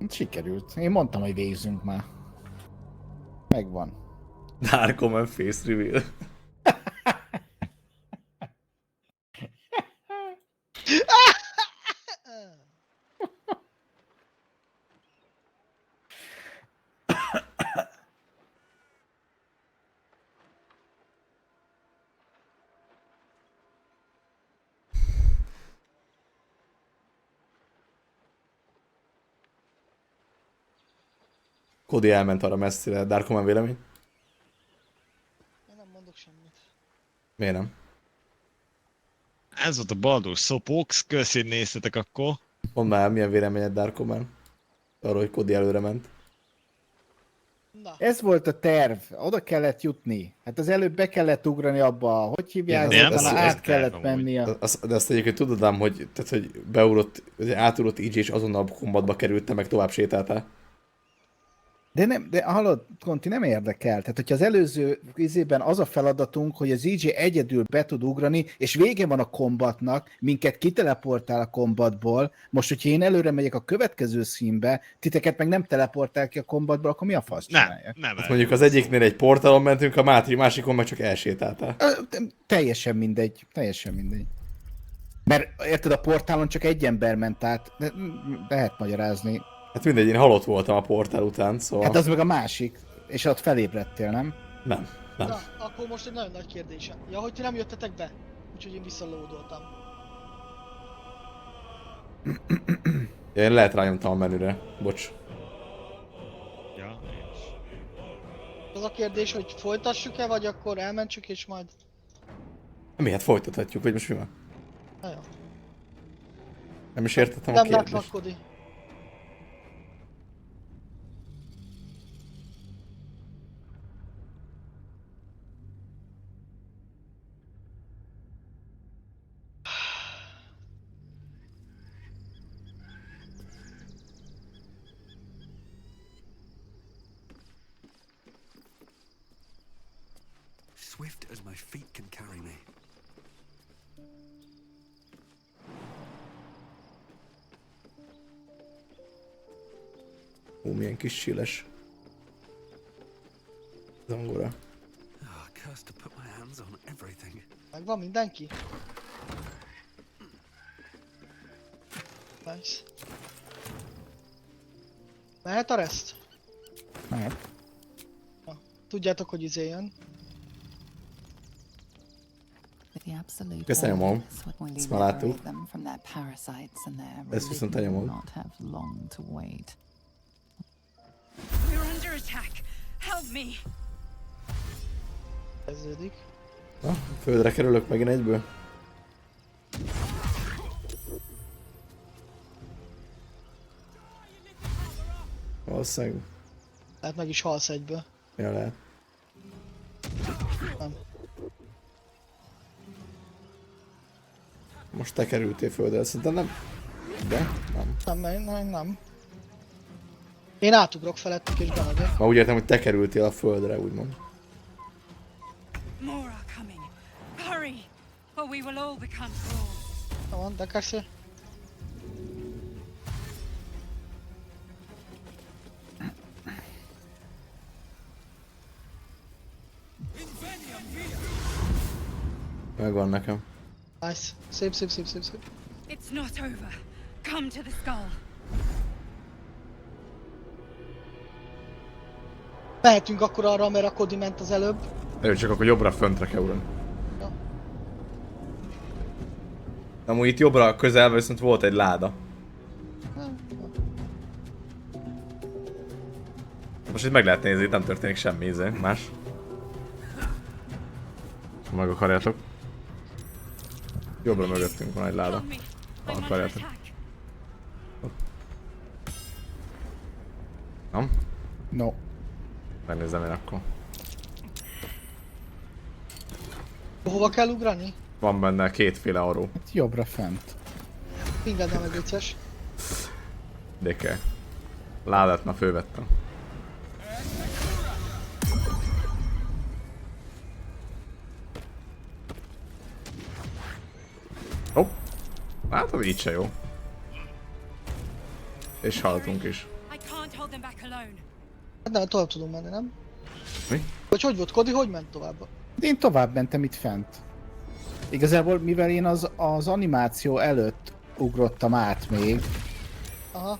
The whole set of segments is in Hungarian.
Sikerült. Én mondtam, hogy végzünk már. Megvan. Dark Omen face reveal. Cody elment arra messzire. Dark Omen vélemény? Én nem mondok semmit. Miért nem? Ez volt a Baldur Sopox, köszi, hogy néztetek akkor. Mondd már, milyen véleményed Dark Omen? Arról, hogy Cody előre ment. Na, Ez volt a terv. Oda kellett jutni. Hát az előbb be kellett ugrani abba, hogy hívják, Nem, utána ez át kellett terv menni a... De azt egyébként tudod ám, hogy, tehát, hogy beugrott, átugrott így és azonnal kombatba került, meg tovább sétáltál. De hallod, Konti, nem érdekel. Tehát, hogyha az előző izében az a feladatunk, hogy az EJ egyedül be tud ugrani, és vége van a kombatnak, minket kiteleportál a kombatból, most, hogyha én előre megyek a következő színbe, titeket meg nem teleportál ki a kombatból, akkor mi a fasz Nem, csinálják? nem. Hát mondjuk az egyiknél egy portálon mentünk, a másikon meg csak elsétáltál. Teljesen mindegy. Teljesen mindegy. Mert érted, a portálon csak egy ember ment át, de lehet magyarázni. Hát mindegy, én halott voltam a portál után, szóval... Hát az meg a másik, és ott felébredtél, nem? Nem. na, akkor most egy nagyon nagy kérdésem. Ja, hogy ti nem jöttetek be? Úgyhogy én visszalódoltam. Ja, én lehet rányomtam a menüre, bocs. Ja, és... Az a kérdés, hogy folytassuk-e, vagy akkor elmentsük és majd... Miért folytathatjuk, vagy most mi van? Na jó. Nem is értettem a Nem kérdést. látlak, Cody. Swift as my feet can carry me. Milyen kis síles. Zongora. Ah, cursed to put my hands on everything. Megvan mindenki? Nice. Mehet a rest? Mehet. Tudjátok, hogy izé jön. Köszönöm, Mom. Ezt már láttuk. Ezt viszont anyamod. We're under attack. Help me. Kezdődik. Na, földre kerülök megint egyből. Valószínűleg. Tehát meg is halsz egyből. Ja, lehet. Nem. Most te kerültél földre, szerintem nem. De? Nem. Nem. Én átugrok felettük és bemegyek. Ma úgy értem, hogy te kerültél a földre, úgymond. More are coming. Hurry, or we will all become thralls. Na van, de Cassie. Megvan nekem. Nice. Szép. It's not over. Come to the skull. Mehetünk akkor arra, mert a Cody ment az előbb. Előbb csak akkor jobbra föntre kell ugrani. Ja. Amúgy itt jobbra közelben viszont volt egy láda. Most itt meg lehet nézni, itt nem történik semmi íze, más. Meg akarjátok. Jobbra mögöttünk van egy láda. Help me. Ha I'm under akarjátok. attack. Nem? No. Megnézem én akkor. Hova kell ugrani? Van benne kétféle aró. Hát jobbra fent. Pinged el meg vicces. De kell. Ládát már fölvettem. Hopp. Hát, így se jó. És haltunk is. I can't hold them back alone. Hát nem, tovább tudunk menni, nem? Mi? Vagy hogy volt, Cody, hogy ment tovább? Én tovább mentem itt fent. Igazából, mivel én az animáció előtt ugrottam át még, Aha.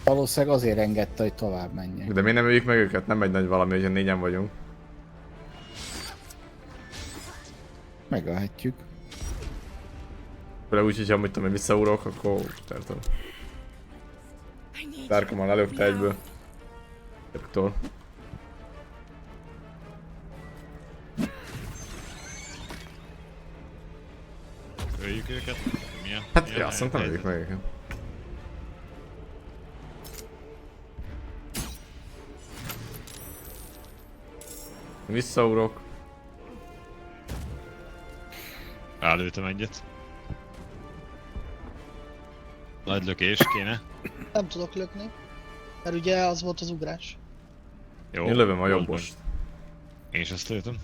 valószínűleg azért engedte, hogy tovább menjek. De mi nem öljük meg őket? Nem egy nagy valami, hogyha négyen vagyunk. Megölhetjük. Főleg úgy, hogyha mit tudom én visszaúrok, akkor tartom. I need Darkomon you. lelökte Now. egyből. Többtől. Öljük őket? Hát milyen ja, azt mondtam, helyzet? öljük meg őket. Visszaúrok. Rálőttem egyet. Nagy lökés kéne. Nem tudok lökni. Mert ugye az volt az ugrás. Jó. Én lövöm a jól jobbost. van. Én is azt lőttem.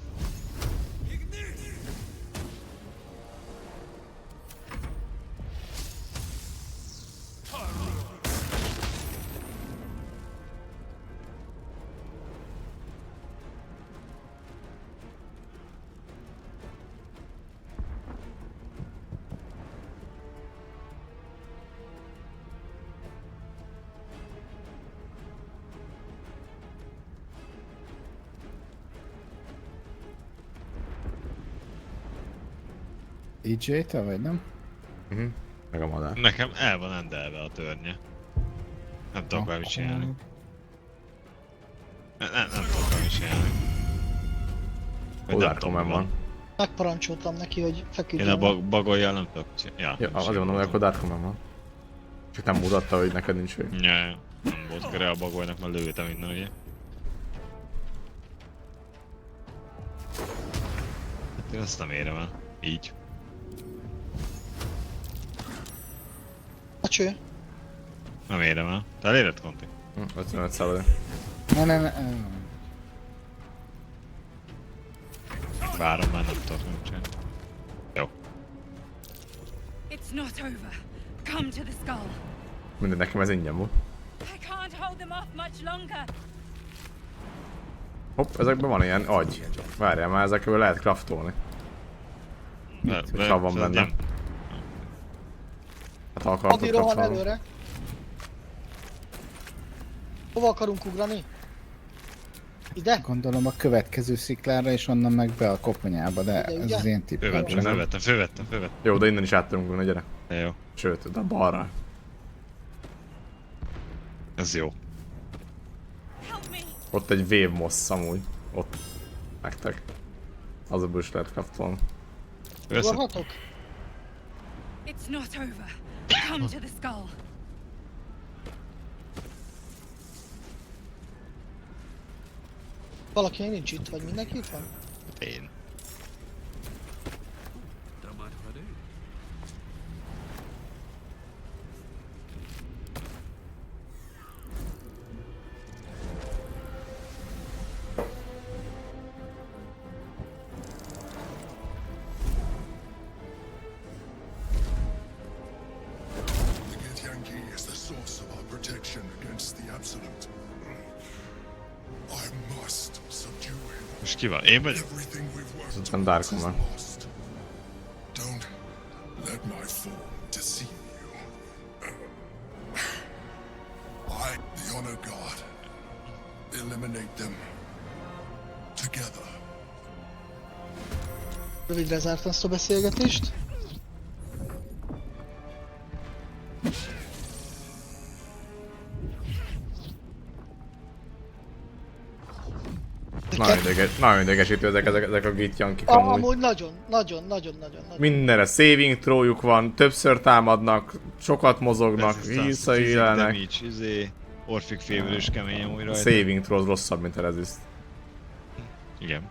EJ-te vagy nem? Meg a madár. Nekem el van endelve a törnye. Nem tudok vele mit csinálni. Nem tudok vele mit csinálni. Vagy Ó, nem Dark tudom, Omen mi van. Megparancsoltam neki, hogy Én feküdjön. a bagoljal nem tudok csinálni. Ja, Ja, azért mondom, hogy akkor Dark Omen van. Csak nem mutatta, hogy neked nincs vég. Ja, nem volt köre a bagolynak, mert lőttem innen, ugye. Hát én ezt nem érem el. Így. A cső. Nem érem el. Te eléred, Conti? 55 szabad. Ne. Várom, már nem tudok mit csinálni. Jó. It's not over. Come to the skull. Minden nekem ez ingyen volt. I can't hold them off much longer. Hopp, ezekben van ilyen agy. Várjál már, ezekből lehet craftolni. Ha van benne. Nem. Hát ha akartok Adi rohan craftolni. előre. Hova akarunk ugrani? Ide? Gondolom a következő sziklára, és onnan meg be a koponyába, de Ide, ez ugye? az én tippem. Fölvettem. Jó, de innen is át tudunk gyere. Jó. Sőt, de balra. Ez jó. Help me. Ott egy wave moss amúgy. Ott. Nektek. Azokból is lehet craftolni. Veszed? Ugorhatok? It's not over. Come to the skull. Valaki még nincs itt, vagy mindenki itt van? Én. Don't mind if I do. The Githyanki is the source of our protection against the Absolute. I must subdue him. Most ki van? Én vagyok? Everything we've worked Szerintem Dark towards is Omen. lost. Don't let my form deceive you. I, the Honor God, eliminate them together. Rövidre zártam ezt a beszélgetést. Nagyon idegesítő ezek a gitjankik Ah, amúgy. amúgy nagyon. Mindenre saving throwjuk van, többször támadnak, sokat mozognak, Resistance, visszaélnek. damage, Orphic Favor is kemény amúgy A rajta. saving throw az rosszabb, mint a resist. Igen.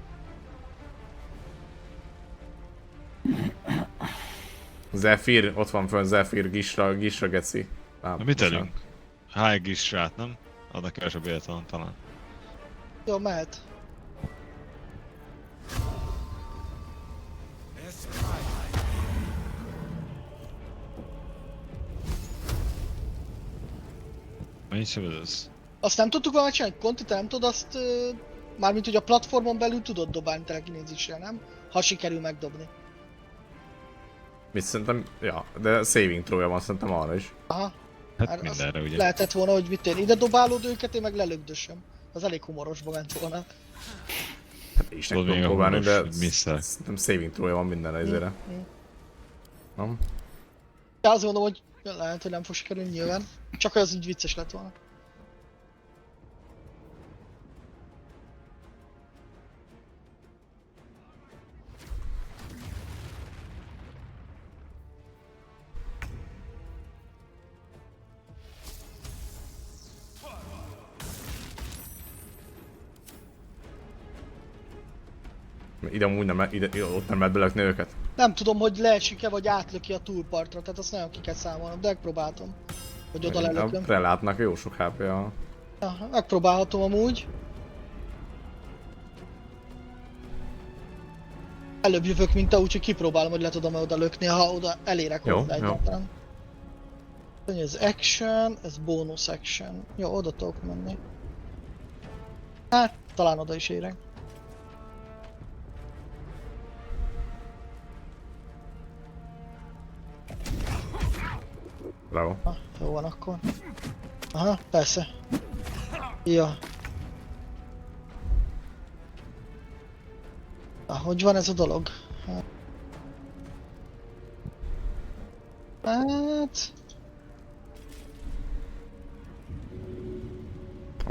Zephyr, ott van fönn Zephyr, Gisra geci. Na mit elünk? High Gisrát, nem? Adnak kevesebb élet van talán. Jó, mehet. Mennyi sebez ez? Azt nem tudtuk volna csinálni, Conti, te nem tudod azt, mármint hogy a platformon belül tudod dobálni telekinézisre, nem? Ha sikerül megdobni. Mit szerintem, ja, de saving throw-ja van szerintem arra is. Aha. Hát Hát mindenre ugye. lehetett volna, hogy mit én ide dobálod őket, én meg lelögdösöm. Az elég humorosba ment volna. Hát is Tudod, tudom még a próbálni, de humoros misszel. szerintem saving throw-ja van mindenre ezére. Nem? De azt mondom, hogy lehet, hogy nem fog sikerülni nyilván. Csak hogy az így vicces lett volna. Ide amúgy nem, ott nem lehet belökni őket. Nem tudom, hogy leesik-e vagy átlöki a túlpartra, tehát azt nagyon ki kell számolnom, de megpróbáltam. Hogy oda lelököm. A prelátnak jó sok HP-ja. Ja, megpróbálhatom amúgy. Előbb jövök, mint te, úgyhogy kipróbálom, hogy le tudom-e oda lökni, ha oda elérek Jó, hozzá jó. egyáltalán. Ez action, ez bonus action. Jó, oda tudok menni. Hát, talán oda is érek. Bravo. Ha, jó van akkor. Aha, persze. Ja. Hogy van ez a dolog? Hát...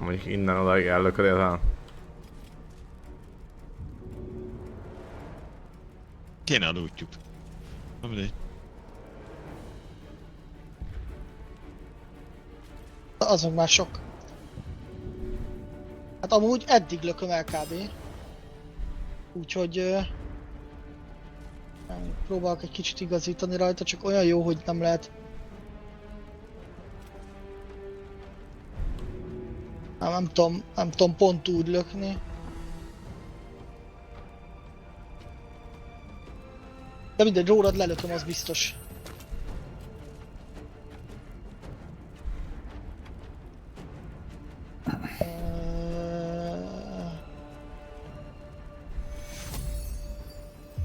Mondjuk innen odaig ellököd talán. Kéne a lootjuk. Na mindegy. Az meg már sok. Hát amúgy eddig lököm el kb. Úgyhogy... próbálok egy kicsit igazítani rajta, csak olyan jó, hogy nem lehet... Nem tudom pont úgy lökni. De mindegy, rólad lelököm, az biztos.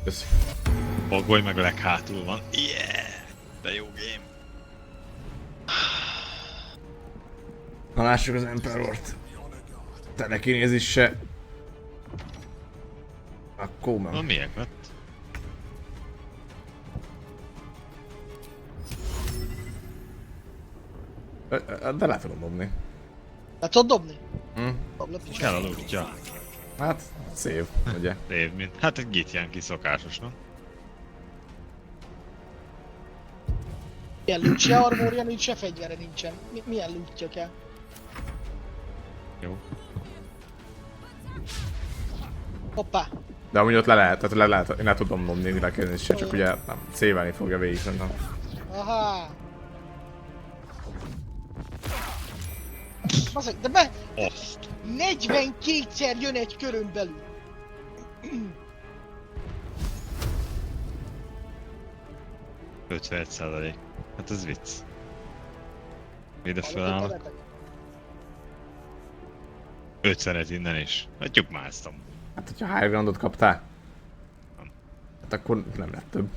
Köszi. Bagolj meg a leghátul van. Yeah! De jó game. Na lássuk az Emperort. Telekinézis se. Akkor Na nem. miért lett? De le tudom dobni. Le tudod dobni? Hm? Doblak is. Kell a lootja. Hát, szép, ugye? Év mint. Hát egy gitján kiszokásos, nem? Milyen loot, se armorja nincs, se fegyvere nincsen. Milyen lootja kell? Jó. Hoppá! De amúgy ott le lehet, én le tudom dobni telekinézis se, csak ugye nem, szévelni fogja végig szerintem. Aha! Baszeg, de be... Azt. 42-szer jön egy körön belül! %. Hát ez vicc. Ide felállok. 55 innen is. Hát jobb másztam. Hát, hogyha high groundot kaptál, Nem. hát akkor nem lett több.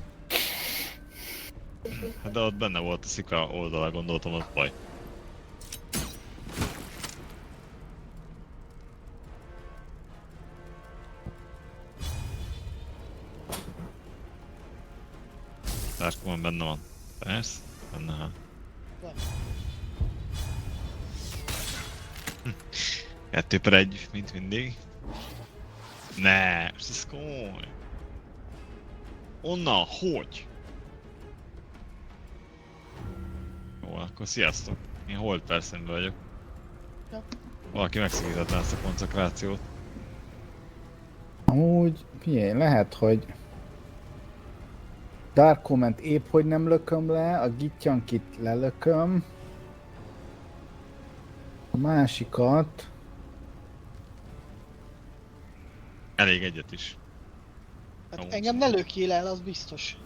Hát de ott benne volt a szika oldala, gondoltam, az baj. Társkóban benne van. Persze, benne hát. Van. 2/1, mint mindig. Ne, ez komoly. Onnan, hogy? Jó, akkor sziasztok. Én hold percemben vagyok. Ja. Valaki megszakíthatná ezt a koncentrációt. Amúgy, figyelj, lehet, hogy Dark Comment épp hogy nem lököm le, a Gityankit lelököm. A másikat... Elég egyet is. Hát Amúgy engem ne lökjél el, az biztos.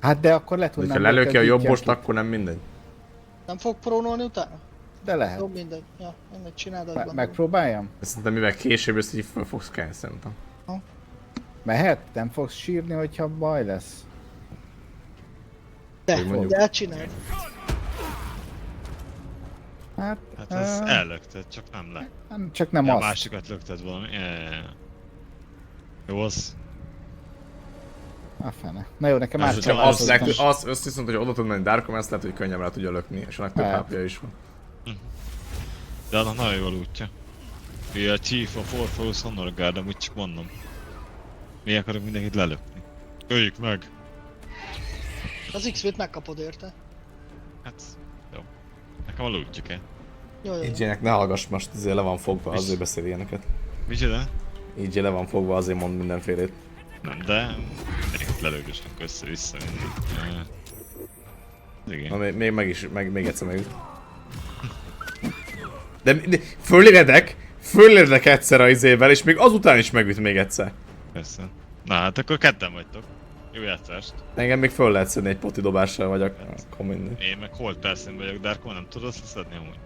Hát de akkor le De tudnám ha lelöki a lökni jobbost, Gityankit. akkor nem mindegy. Nem fog prónolni utána? De lehet. Jó, mindegy. Ja, mindegy, csináld, azt gondolom. Megpróbáljam? Szerintem mivel később össze így fel fogsz kelni, szerintem. Mehet? Nem fogsz sírni, hogyha baj lesz? De, hogy mondjuk- de csináld. Hát, Hát az ellökted, csak nem le. csak nem Ja, a azt. másikat lökted valami. Jó az. A fene. Na jó, nekem És már hogyha csak azt, az azt viszont, hogy oda tud menni Darkom, ezt lehet, hogy könnyebben rá tudja lökni, és annak több Lehet. HP is van. De annak nagyon jól útja. Ugye a Chief, a Forfeus Honor Guard, amúgy csak mondom. Mi akarok mindenkit lelökni. Öljük meg! Az XP-t megkapod érte. Hát, jó. Nekem a lootjuk el. Jó, jó. EJ-nek ne hallgass most, azért le van fogva, azért beszél ilyeneket. Micsoda? EJ le van fogva, azért mond mindenfélét. Nem, de... Mindenkit lelögösnek össze-vissza mindig. Igen. Na, még egyszer megüt. De föléredek egyszer a izével, és még azután is megüt még egyszer. Persze. Na hát akkor ketten vagytok. Jó játszást. Engem még föl lehet szedni egy poti dobással, vagy akkor mindegy. Én meg hold person vagyok, de akkor nem tudod leszedni amúgy.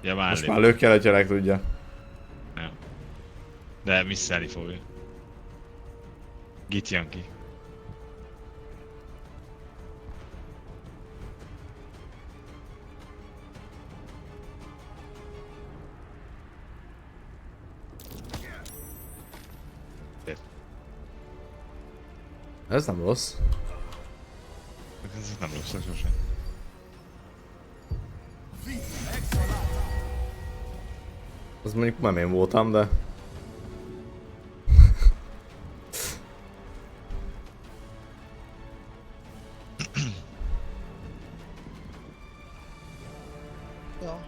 Ja, már Most lép. már lökj el, hogyha meg tudja. Ja. De misszelni fogja. Git jön ki. Ez nem rossz. Ez nem rossz, ez sosem. Az mondjuk nem én voltam, de... Ja.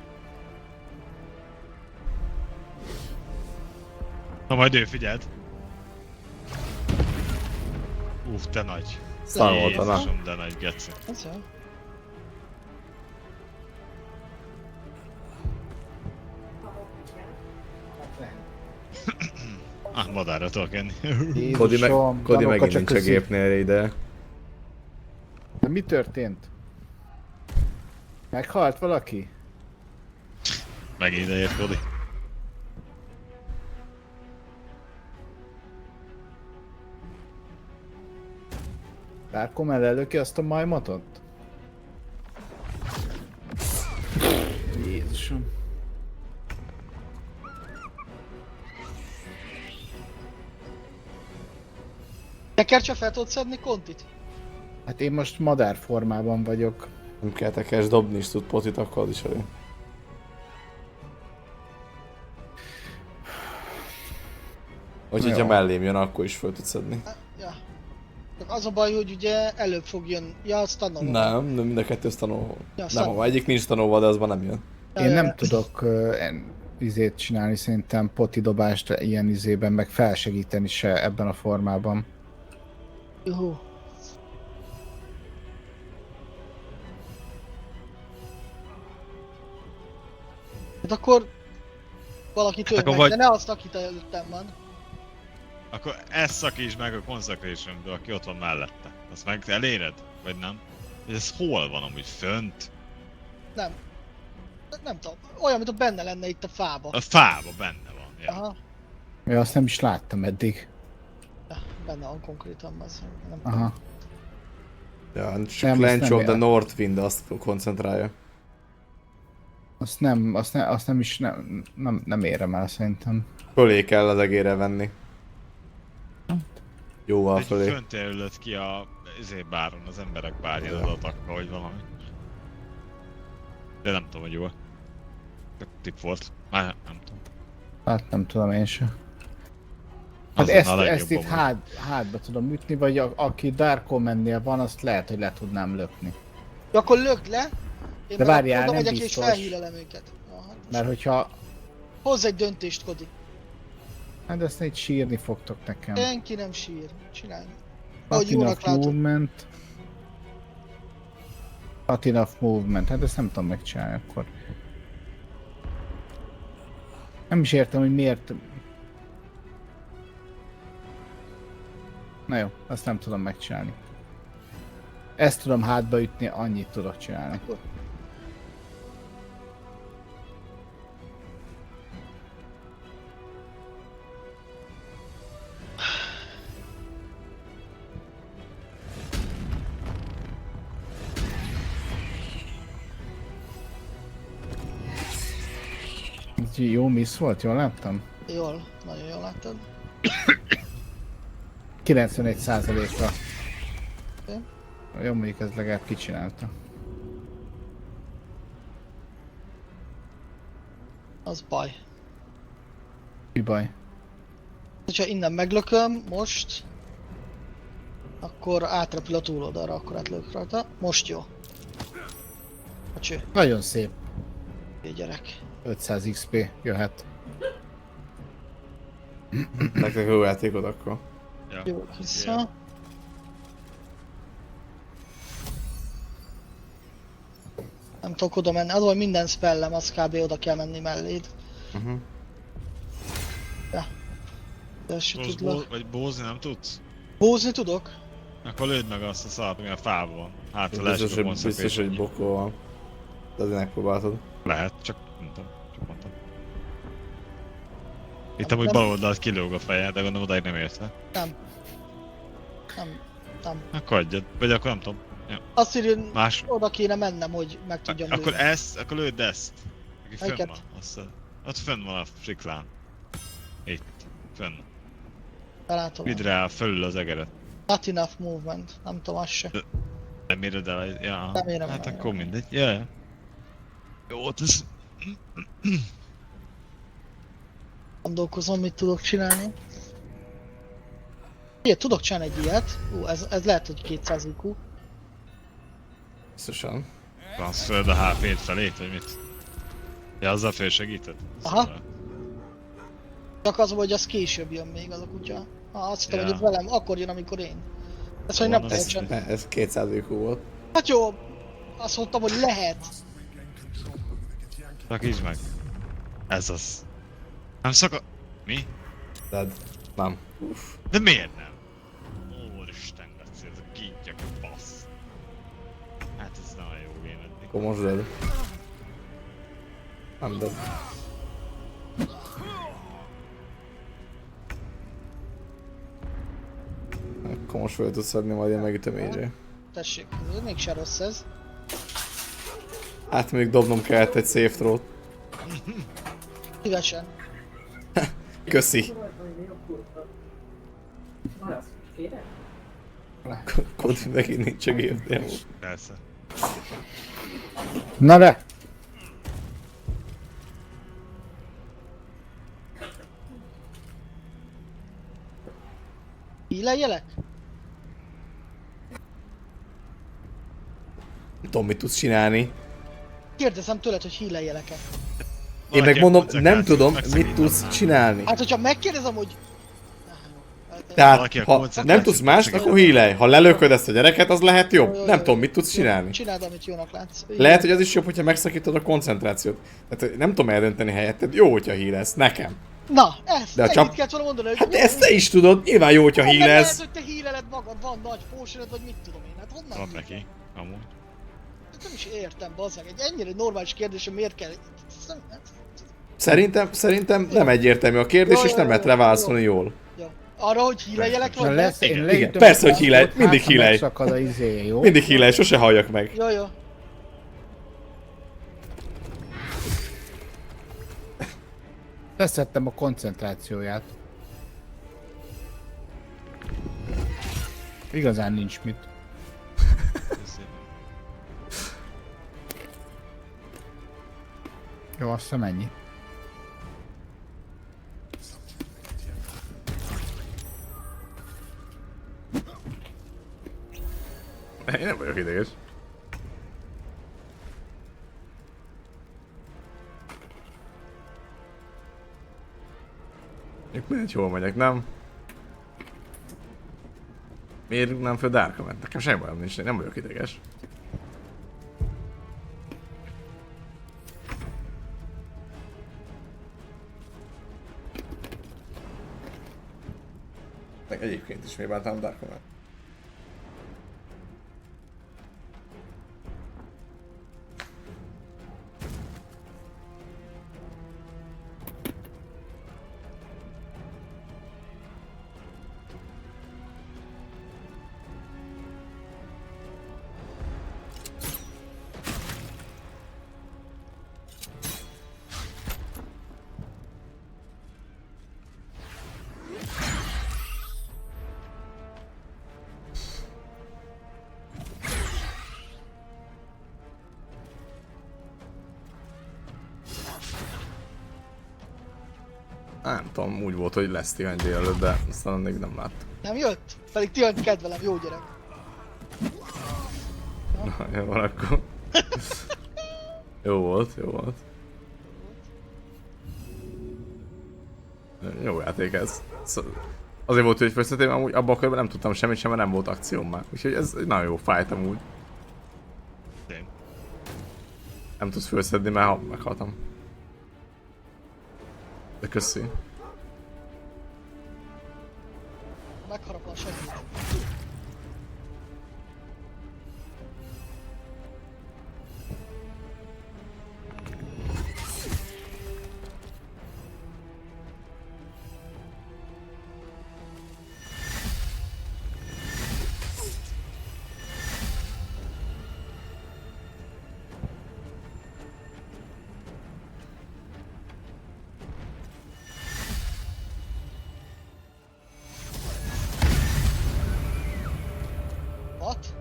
Na majd ő figyeld. Te nagy. Szar volt, na. Jézusom, de nagy geci. Ez jó. Madárra tudok enni. Kodi Jézusom, megint Danuka nincs a közi. gépnél ide. De mi történt? Meghalt valaki? Megint ideért, Kodi. Darkom elölöki azt a majmotot? Jézusom. Neked csak fel tudod szedni kontit? Hát én most madár formában vagyok. Nem kell tekes dobni is tud potit, akkor az is elég. Úgyhogy Jó. ha mellém jön, akkor is föl tudsz szedni. Ja. Csak az a baj, hogy ugye előbb fog jönni. Ja, azt tanulom. Nem, mind a kettő tanulva. Ja, Nem, ha egyik nincs tanulva, de azban nem jön. Én nem tudok izét csinálni, szerintem poti dobást ilyen izében, meg felsegíteni se ebben a formában. Juhu. Hát akkor valaki több akkor meg, vagy- de ne azt, akit előttem van. Akkor ezt szakítsd meg a Consecrationből, aki ott van mellette. Azt meg eléred? Vagy nem? Ez hol van amúgy? Fönt? Nem. Nem tudom. Olyan, mint a benne lenne itt a fába. A fába benne van. Ja. Aha. Ja, azt nem is láttam eddig. Ja, benne van konkrétan, az nem tudom. Aha. Ja, csak azt Clench nem of the ér- Northwind azt koncentrálja. Azt nem is nem érem el szerintem. Fölé kell az egére venni. Jóval Egy fölé. fönt jelölt ki a báron, az emberek bárján az atakba, vagy valami. De nem tudom, hogy jó. Csak tipp volt. Már nem tudom. Hát nem tudom én sem. Hát Azonnal ezt itt legjobban hátba tudom ütni, vagy aki Dark Omennél van, azt lehet, hogy le tudnám lökni. Ja, akkor lökd le. Én De meg várjál, oda nem megyek és biztos. felhílelem őket. Aha. Mert hogyha... Hozz egy döntést, Kodi. Hát ezt így sírni fogtok nekem. Senki nem sír. Csinálj. Not Ahogy jónak enough látod. movement. Not enough movement. Hát ezt nem tudom megcsinálni akkor. Nem is értem, hogy miért... Na jó, azt nem tudom megcsinálni. Ezt tudom hátba ütni, annyit tudok csinálni. Jó miss volt, jól láttam? Jól, nagyon jól láttad. 91%-ra. Oké. Jó, mondjuk ez legalább kicsinálta. Az baj. Mi baj? Ha innen meglököm, most, akkor átrepül a túloldalra, akkor átlök rajta. Most jó. A cső, Nagyon szép. gyerek. 500 XP jöhet. Nektek jó játékod akkor. Ja. Jó, vissza. Ja. Nem tudok oda menni, az vagy minden spellem, az kb. Oda kell menni melléd. Uh-huh. Ja. De se Most tudlak. vagy bózni nem tudsz? Bózni tudok? Akkor lőd meg azt a szart, ami a fában van. Hát, ha Biztos, leesik a hogy, biztos, hogy bokol van. De azért megpróbáltad. Lehet, csak nem tudom, csak mondtam. Itt amúgy bal oldalt kilóg a feje, de gondolom odáig nem érte. Nem. Nem. Nem. Akkor adjad, vagy akkor nem tudom. Ja. Azt írja, hogy Más. oda kéne mennem, hogy meg tudjam Akkor lőni. ezt, akkor lőd ezt. Aki fönn Melyiket? van, azt ott fönn van a siklán. Itt, fönn. Belátom. Vidd rá fölül az egeret. Not enough movement. Nem tudom, az se. Nem éred el, ja. Nem érem Hát el, akkor nem. mindegy, ja. Jó, ott ez... Gondolkozom, mit tudok csinálni. Ilyet, tudok csinálni egy ilyet. Ez lehet, hogy 200 IQ. Biztosan. Transferred a HP-t felét, vagy mit? Ja, azzal felsegíted? Aha. Szóval. Csak az, hogy az később jön még az a kutya. Azt hittem, Ja. hogy ez velem akkor jön, amikor én. Ezt hogy nem Van, tudok ez- csinálni. Ez 200 IQ volt. Hát jó, azt mondtam, hogy lehet. Szakítsd meg. Ez az. Nem szaka... Mi? Tehát nem. De miért nem? Úristen, Gaci, ez a kintyak a bassz. Hát ez nagyon jó game eddig. Akkor most dead. Nem dead. Akkor most fel tudsz adni majd ilyen megütöményre. Tessék, ez mégse rossz ez. Hát még dobnom kellett egy safe throw-t. Szívesen. Köszi. Kodi megint nincs a game demo. Persze. Na de! Híleljelek? Nem tudom, mit tudsz csinálni. Kérdezem tőled, hogy híleljelek-e. Én meg mondom, nem tudom, mit tudsz csinálni. Hát, hogyha megkérdezem, hogy... Tehát, Valaki a ha koncentrációt nem tudsz mást, segít. akkor hílej. Ha lelököd ezt a gyereket, az lehet jobb. Jó, Nem jó, tudom, jó. mit tudsz csinálni. Csináld, amit jónak látsz. Lehet, hogy az is jobb, hogyha megszakítod a koncentrációt. Tehát nem tudom eldönteni helyetted. Jó, hogyha hílesz. Nekem. Na, ezt, De a ennyit csap- kellett volna mondani, hogy... Hát ezt te is tudod. Nyilván jó, hogyha Honnan lehet, hílesz. hogy te híreled magad, van nagy potionod, vagy mit tudom én, hát honnan? Van neki, amúgy. Nem is értem, bazzeg, egy ennyire normális kérdés, hogy miért kell... Szerintem nem egyértelmű a kérdés, Jó, és jó, nem jó, lehet jó. leválaszolni jól. Jó. Arra, hogy híreljelek Na vagy? lesz, ne? én Igen. leütöm Persze, a hogy hílej, gombot, mindig hát, ha hílej. megszakad a izé, jó? Mindig hílej, sose halljak meg. Jó, jó. Leszettem a koncentrációját. Igazán nincs mit. Jó, azt hiszem ennyi. Én nem vagyok ideges. Még mindegy, hol megyek, nem? Miért rúgnám föl Darkomet? Nekem semmi bajom nincs, nem vagyok ideges. Meg egyébként is miért bántam Darkomet? Nem tudom, úgy volt, hogy lesz Tihány délelőtt, de aztán még nem láttam. Nem jött? Pedig Tihany kedvelem, jó gyerek. Na, jó van akkor. Jó volt, jó volt. Jó játék ez. Azért volt, hogy főztetém, amúgy abban a körben nem tudtam semmit sem, mert nem volt akcióm már. Úgyhogy ez egy nagyon jó fájt amúgy. Tény. Nem tudsz főztetni, mert meghaltam. De köszi. Megharaplan segít. What?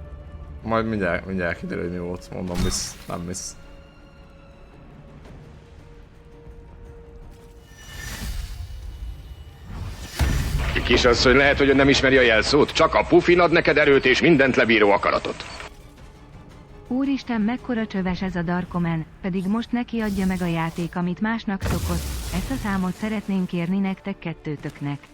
Majd mindjárt kiderül, hogy mi volt. Mondom, miss, nem miss. Kisasszony, lehet, hogy ön nem ismeri a jelszót, csak a pufin ad neked erőt és mindent lebíró akaratot. Úristen, mekkora csöves ez a Darkomen, pedig most neki adja meg a játék, amit másnak szokott. Ezt a számot szeretnénk kérni nektek kettőtöknek.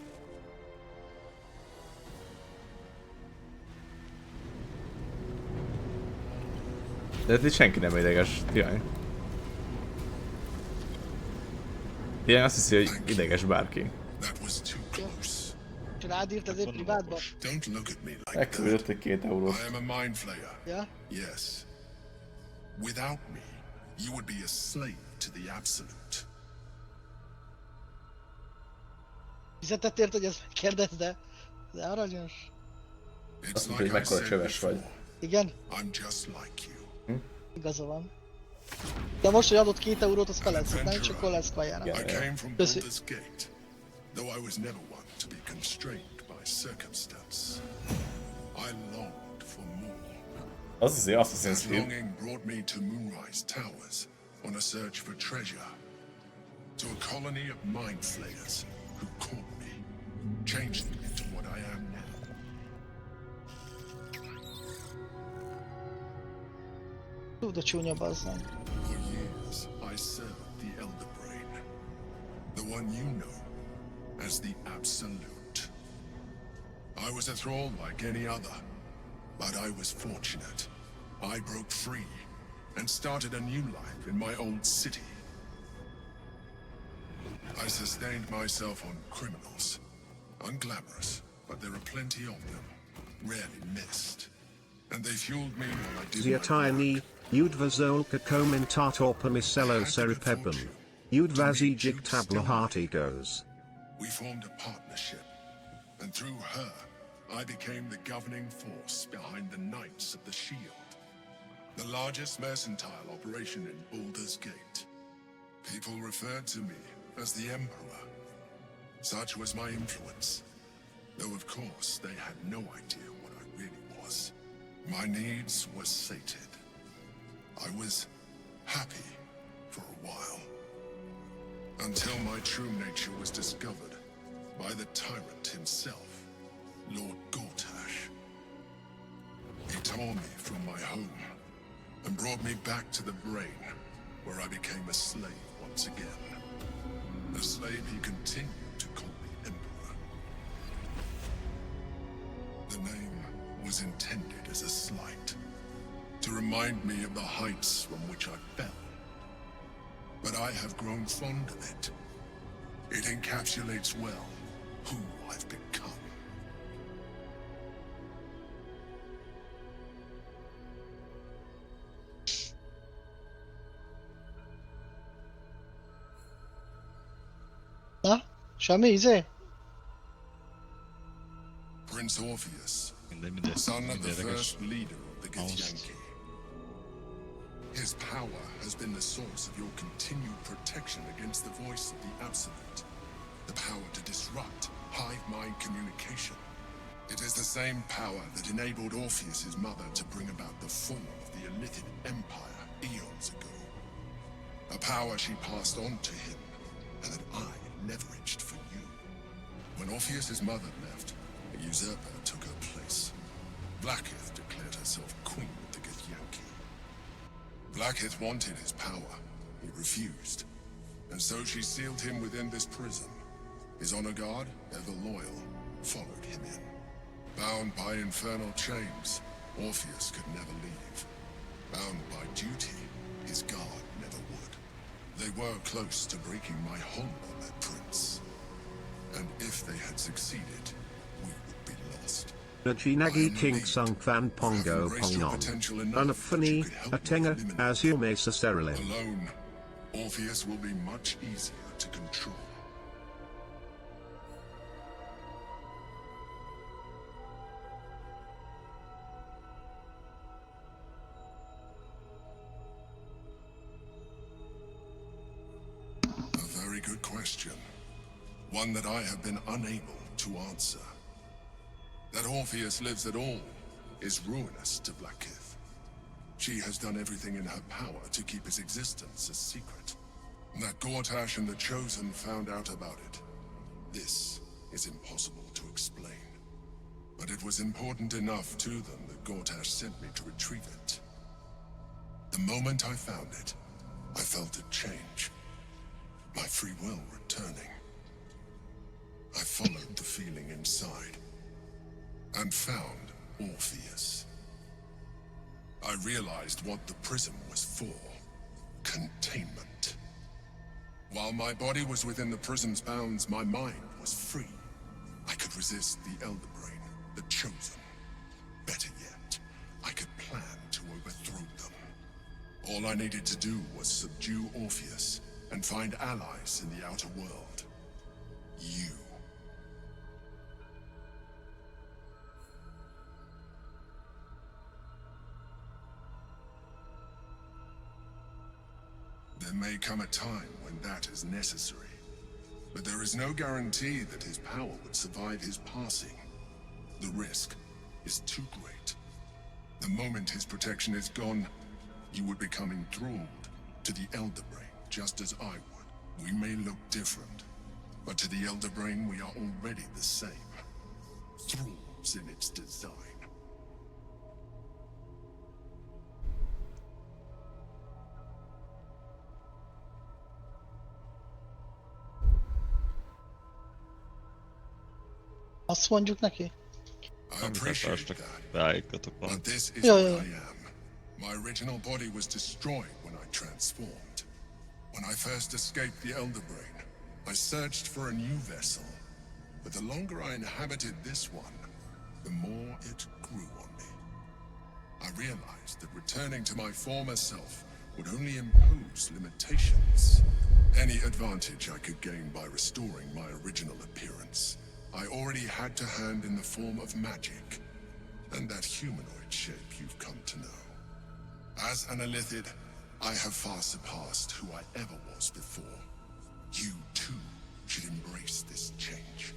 De itt senki nem ideges, Tihány. Tihány azt hiszi, hogy ideges bárki. That was too close. És rád írt ezért privátba? Don't look at me like that. Elküldött egy 2 eurót. I am a mind flayer. Ja? Yes. Without me, you would be a slave to the absolute. Fizetett ért, hogy ezt megkérdezd, de aranyos. It's Azt mondta, hogy like I mekkora said csöves vagy. before, Igen, I'm just like you. igaza van. De most, hogy adott 2 eurót, az felezhet, nem? És akkor lesz kajára. I came from Köszi. Baldur's Gate, though I was never one to be constrained by circumstance. I longed for more. Az azért Assassin's That Creed. longing brought me to Moonrise Towers on a search for treasure. To a colony of mind flayers who caught me, changed me into what I am now. Tud a csúnya bazzán. For years, I served the Elder Brain, the one you know as the Absolute. I was a thrall like any other, but I was fortunate. I broke free and started a new life in my old city. I sustained myself on criminals. Unglamorous, but there are plenty of them, rarely missed. And they fueled me while I did my Ziatini, work. Udvazolka komentator pomiselo seripebum. Udvazijik tablahartigos. We formed a partnership, and through her, I became the governing force behind the Knights of the Shield, the largest mercantile operation in Baldur's Gate. People referred to me as the Emperor. Such was my influence, though of course they had no idea what I really was. My needs were sated. I was happy for a while, until my true nature was discovered by the tyrant himself, Lord Gortash. He tore me from my home and brought me back to the Brain, where I became a slave once again. A slave he continued to call the Emperor. The name was intended as a slight, to remind me of the heights from which I fell. But I have grown fond of it. It encapsulates well who I've become. Na? Semmi izé? Prince Orpheus, Mindegy, son of the érdekes. first leader of the Githyanki. His power has been the source of your continued protection against the voice of the Absolute. The power to disrupt hive mind communication. It is the same power that enabled Orpheus's mother to bring about the fall of the Illithid Empire eons ago. A power she passed on to him, and that I leveraged for you. When Orpheus's mother left, a usurper took her place. Blackith declared herself queen of the Githyanki. Blackith wanted his power. He refused. And so she sealed him within this prison. His honor guard, ever loyal, followed him in. Bound by infernal chains, Orpheus could never leave. Bound by duty, his guard never would. They were close to breaking my hold on that prince. And if they had succeeded, we would be lost. Najinagi King Sung Fan Pongo Pongnon. Unafani, Atenga, as you may necessarily. Alone, Orpheus will be much easier to control. A very good question. One that I have been unable to answer. That Orpheus lives at all is ruinous to Blackith. She has done everything in her power to keep his existence a secret. That Gortash and the Chosen found out about it. This is impossible to explain. But it was important enough to them that Gortash sent me to retrieve it. The moment I found it, I felt it change. My free will returning. I followed the feeling inside and found Orpheus. I realized what the prism was for. Containment. While my body was within the prism's bounds, my mind was free. I could resist the Elder Brain, the Chosen. Better yet, I could plan to overthrow them. All I needed to do was subdue Orpheus and find allies in the outer world. You. There may come a time when that is necessary, but there is no guarantee that his power would survive his passing. The risk is too great. The moment his protection is gone, you would become enthralled to the Elder Brain, just as I would. We may look different, but to the Elder Brain we are already the same. Thralls in its design. Azt mondjuk neki? I appreciate that, Beállítgatok but valamit. this is Yeah, what yeah. I am. My original body was destroyed when I transformed. When I first escaped the Elder Brain, I searched for a new vessel. But the longer I inhabited this one, the more it grew on me. I realized that returning to my former self would only impose limitations. Any advantage I could gain by restoring my original appearance, I already had to hand in the form of magic, and that humanoid shape you've come to know. As an Illithid, I have far surpassed who I ever was before. You, too, should embrace this change.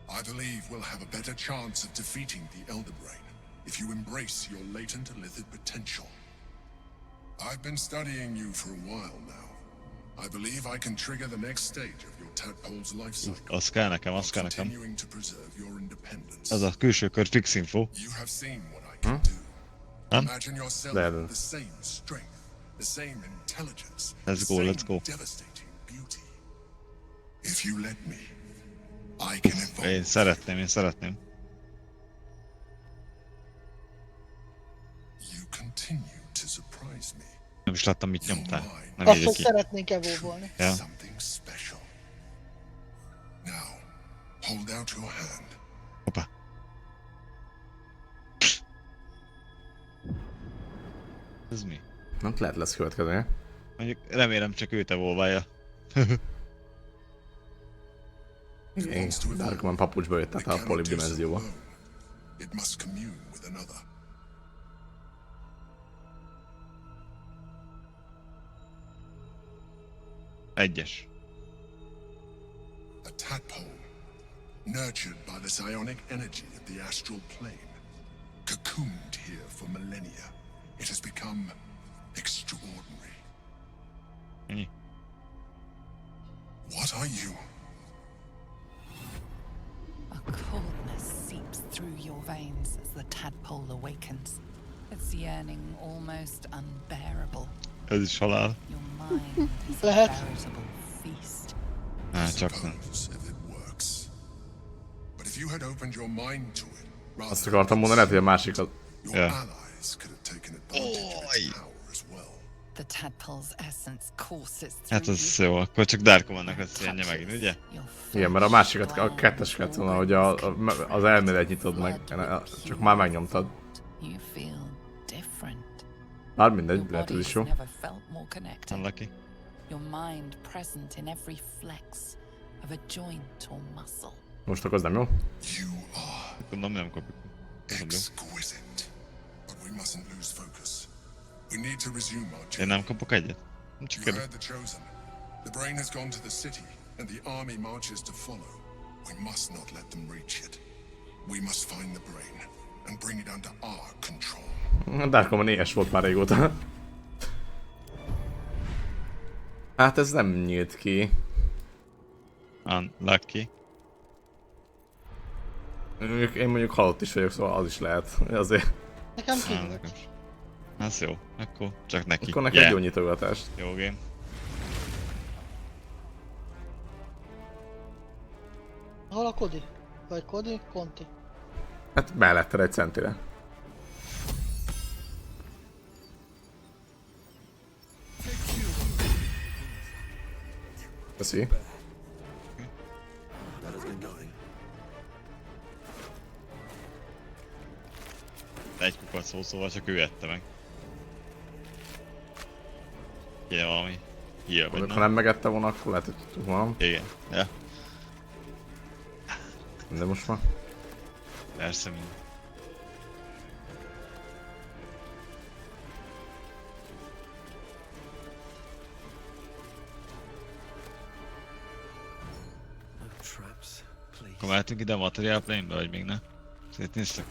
I believe we'll have a better chance of defeating the Elder Brain if you embrace your latent Illithid potential. I've been studying you for a while now. I believe I can trigger the next stage of your tadpole's life cycle. Az kell nekem, az kell nekem. Continuing to preserve your independence. Ez a külső kör fix info. You have seen what I can do. Nem? Imagine yourself with the same strength, the same intelligence, Let's the go, same let's go. devastating beauty. If you let me, I can evolve. Én szeretném. You continue to surprise me. Nem is láttam, mit nyomtál. Nem Azt, írja hogy ki. szeretnék evolvolni. Ja. Something special. Now, hold out your hand. Hoppá. Ez mi? Nem lehet lesz következő. Mondjuk remélem csak őt evolválja. Én Darkman papucsba jött át a polip dimenzióba. It must commune with another. Egyes. A tadpole, nurtured by the psionic energy of the astral plane, cocooned here for millennia, It has become extraordinary. Ennyi. What are you? A coldness seeps through your veins as the tadpole awakens. Its yearning almost unbearable. Ez is halál. Your mind is a Lehet. veritable feast. Csak nem. Suppose if it works. But if you had opened your mind to it, rather Azt than akartam mondani, lehet, hogy a másik az... your Yeah. allies could have taken advantage of its power as well. The tadpole's essence courses through Hát az you. jó, akkor csak Darkomannak lesz ilyenje megint, ugye? Your Igen, mert a másikat, a flesh kettes kellett volna, hogy az elmélet nyitod meg, csak már megnyomtad. You feel different. Már Your mindegy, lehet body ez has is jó. never felt more connected. Unlucky. Your mind present in every flex of a joint or muscle. Most akkor az nem jó? You are Gondolom nem kapjuk. exquisite. But we mustn't lose focus. We need to resume our Én journey. nem kapok egyet? Csak You egy. heard the chosen. The brain has gone to the city, and the army marches to follow. We must not let them reach it. We must find the brain and bring it under our control. A Darkman éhes volt már régóta. Hát ez nem nyílt ki. Unlucky. Én mondjuk halott is vagyok, szóval az is lehet. Azért. Nekem Nekem kinyílt. is. Ez jó. Akkor csak neki. Akkor neked jó nyitogatást. Jó game. Hol a Cody? Vagy Cody? Conti. Hát melletted egy centire. Köszi. Egy kukat szó, szóval csak ő ette meg. Kéne valami hír vagy Ha nem? nem megette volna, akkor lehet, hogy tudtuk volna. Igen. Ja. De most már. Persze mind. No traps, please. Akkor mehetünk ide a material plane-be, vagy még ne? Szétnéztek?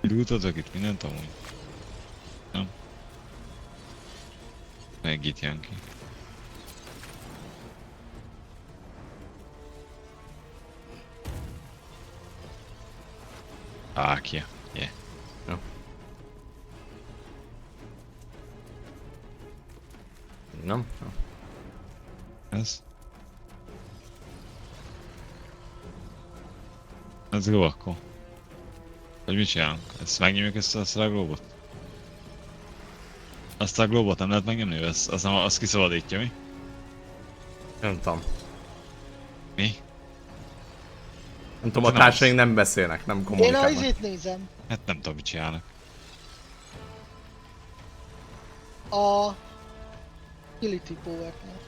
Loototok itt mindent amúgy? Nem? Meg itt jön ki. Ákja. Yeah. Jó. Nem? Jó. Ez? Ez jó akkor. Vagy mit csinálunk? Ezt megnyomjuk ezt a globot? Azt a globot nem lehet megnyomni? Azt kiszabadítja, mi? Nem tudom. Mi? Nem tudom, a Nem társaink nem beszélnek, nem Én a kommunikálnak. izét nézem. Hát nem tudom, mit csinálnak. A... Ability Power-nél.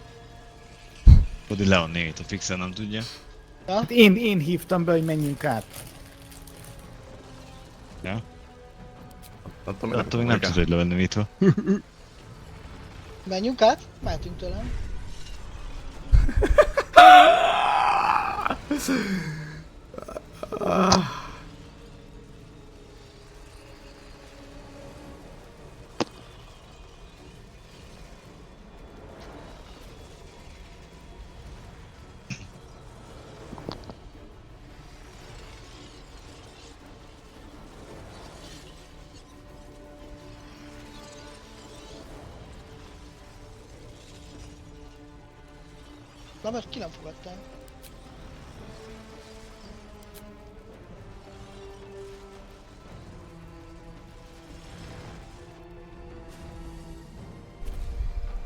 Odi Leon négy, a fixen nem tudja. Hát én hívtam be, hogy menjünk át. Ja? Attól még Attól még nem tudod, hogy levenni mitől. Menjünk át? Mehetünk tőlem. Na mert ki nem fogadtál?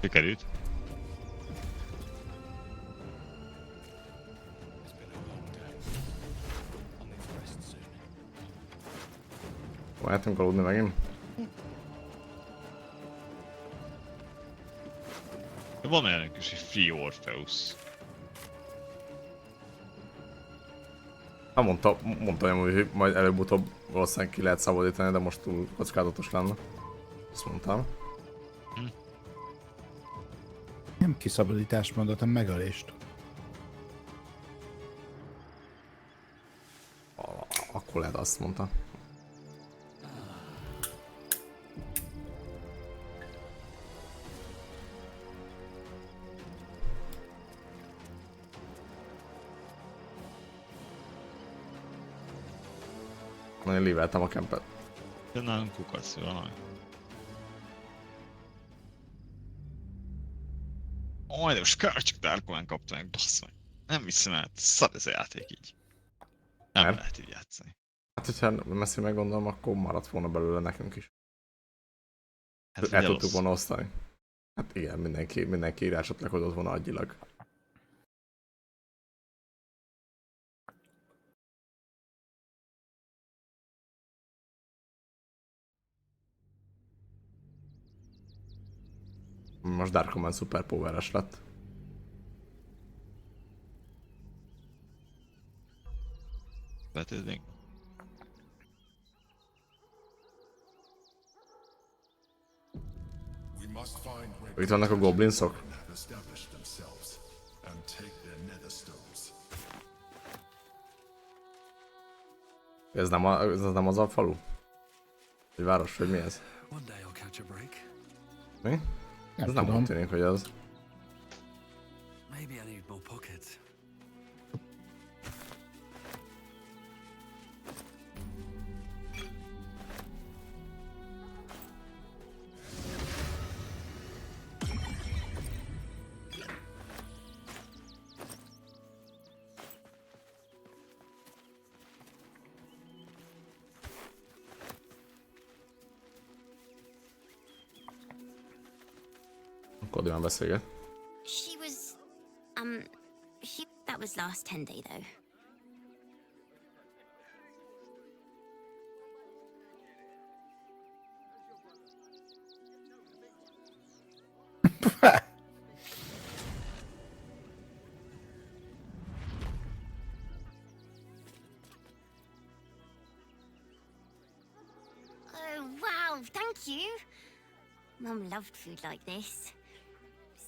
Sikerült. Mehetünk aludni megint? Van olyan kis Free Orpheus. Hát mondtam, hogy majd előbb-utóbb valószínűleg ki lehet szabadítani, de most túl kockázatos lenne. Ezt mondtam. Nem kiszabadítást mondottam, megölést. Akkor lehet azt mondta. Nagyon líveltem a kempet. De nálunk kukac valami. Majd most csak Darkman kapta meg, bassz meg. Nem hiszem el, szar ez a játék így. Nem Nem. lehet így játszani. Hát, hogyha messzi meggondolom, akkor maradt volna belőle nekünk is. Hát El tudtuk volna osztani. Hát igen, mindenki írásot lekodott volna agyilag. Most Dark Command superpoweres lett. Tehát ez még... We must find where Itt vannak a goblinsok. have established themselves and take their nether stones. Ez nem az a falu? Egy város, vagy mi ez? One day I'll catch a break. Mi? Nem Ez nem tudom. úgy tűnik, hogy az. Maybe I need more pockets. Akkor olyan beszélget. She was, that was last Tenday though. Oh, wow, thank you. Mum loved food like this.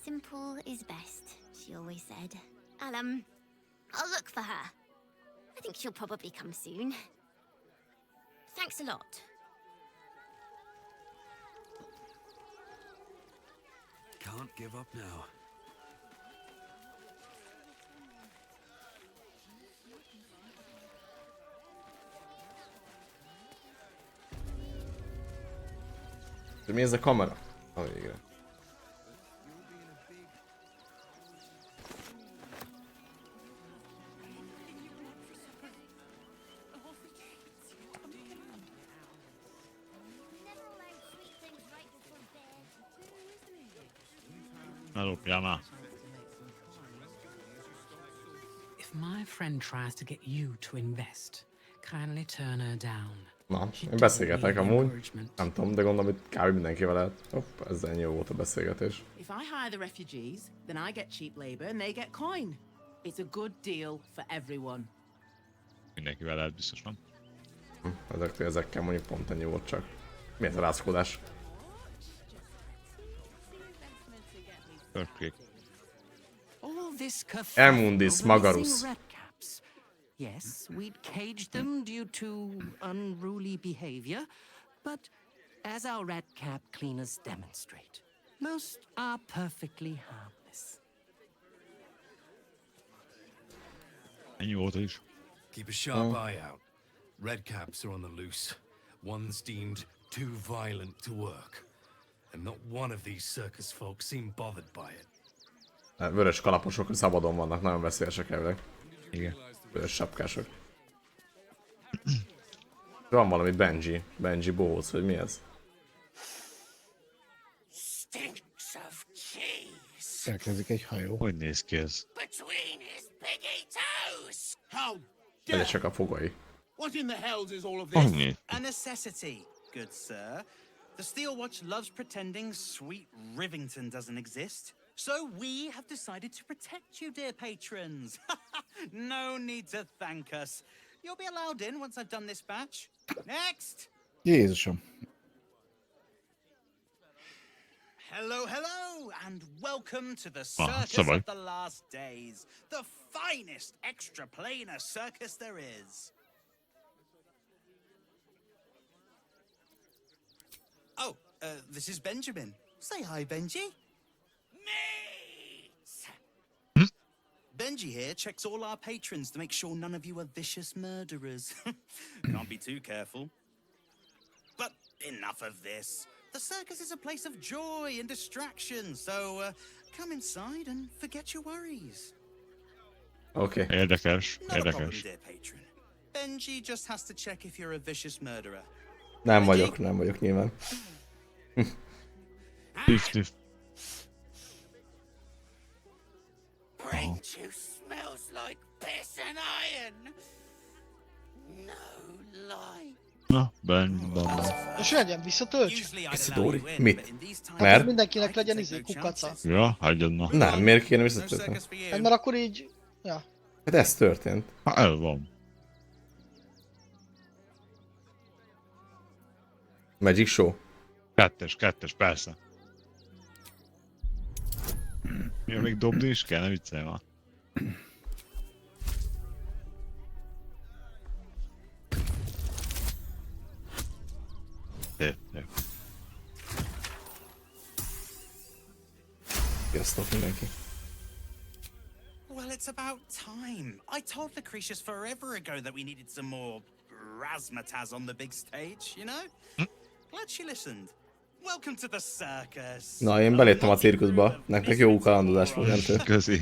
Simple is best, she always said. I'll look for her. I think she'll probably come soon. Thanks a lot. Can't give up now. De mi ez a kamera? A végre. Na lopjál már. If my friend tries to get you to invest, kindly turn her down. Na, én beszélgetek amúgy. Nem tudom, de gondolom, hogy kb. Mindenkivel lehet. Hopp, ez ennyi jó volt a beszélgetés. If I hire the refugees, then I get cheap labor and they get coin. It's a good deal for everyone. Mindenkivel lehet biztos, nem? Ezekkel mondjuk pont ennyi volt csak. Mi ez a rázkodás? Earthquake. All this Elmundis Magarus. Redcaps. Yes, we'd cage them due to unruly behavior, but as our redcap cleaners demonstrate, most are perfectly harmless. Ennyi volt is. Keep a sharp eye out. Red caps are on the loose. One's deemed too violent to work. And not one of these circus folk seem bothered by it. Vörös kalaposok szabadon vannak, nagyon veszélyesek elvileg. Igen. Vörös sapkások. Van valami Benji bohóc, vagy mi ez? Stinks of cheese Elkezdik egy hajó. Hogy néz ki ez? between his piggy toes. How Vagy csak a fogai. What in the hells is all of Oh, this? yeah. A necessity, good sir. The Steel Watch loves pretending sweet Rivington doesn't exist. So we have decided to protect you, dear patrons. No need to thank us. You'll be allowed in once I've done this batch. Next! Jézusom. Hello, hello, and welcome to the Ah, Circus szabad. of the Last Days, the finest extra-planar circus there is. Oh, this is Benjamin. Say hi, Benji. Meat! Benji here checks all our patrons to make sure none of you are vicious murderers. Can't be too careful. But enough of this. The circus is a place of joy and distraction, so come inside and forget your worries. Oké. Érdekes, Not a problem, érdekes. dear patron. Benji just has to check if you're a vicious murderer. Nem vagyok nyilván. Tiff. Brain juice smells like piss and iron. No lie. Na, benne. És legyen visszatölts. Dóri, mit? Hát Mert? mindenkinek legyen kukaca. Ja, hagyjad na. Nem, miért kéne visszatölteni? Hát mert akkor így... Ja. Hát ez történt. Ha, el van. Magic Show. Kettes, persze. Ja, még dobni is kell, ne viccelj már. Sziasztok mindenki. Well, it's about time. I told Lucretius forever ago that we needed some more razzmatazz on the big stage, you know? Glad she listened. Welcome to the circus. Na, én beléptem a cirkuszba. Nektek jó kalandozás volt, nem tőle. Köszi.